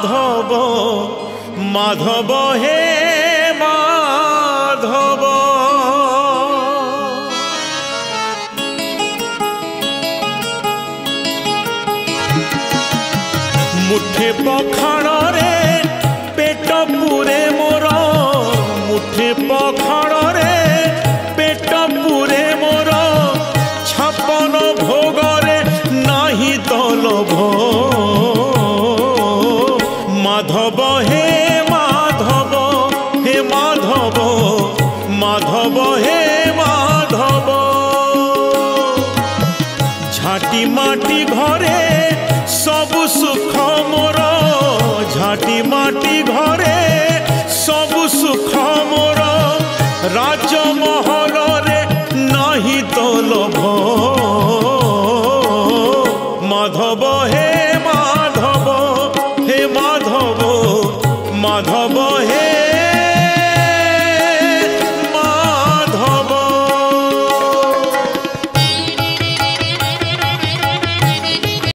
माधव माधव हे माधव मुठे पखाण रे पेट पूरे मोर मुठे पखाण रे पेट पूरे मोर छपन भोग रे नाही तो लोभ माधव हे माधव हे माधव माधव हे माधव झाटी माटी घरे सबु सुख मोर झाटी माटी घरे सबु सुख मोर राजमहल रे नाही तो लोभ माधव हे माधव हे माधव माधव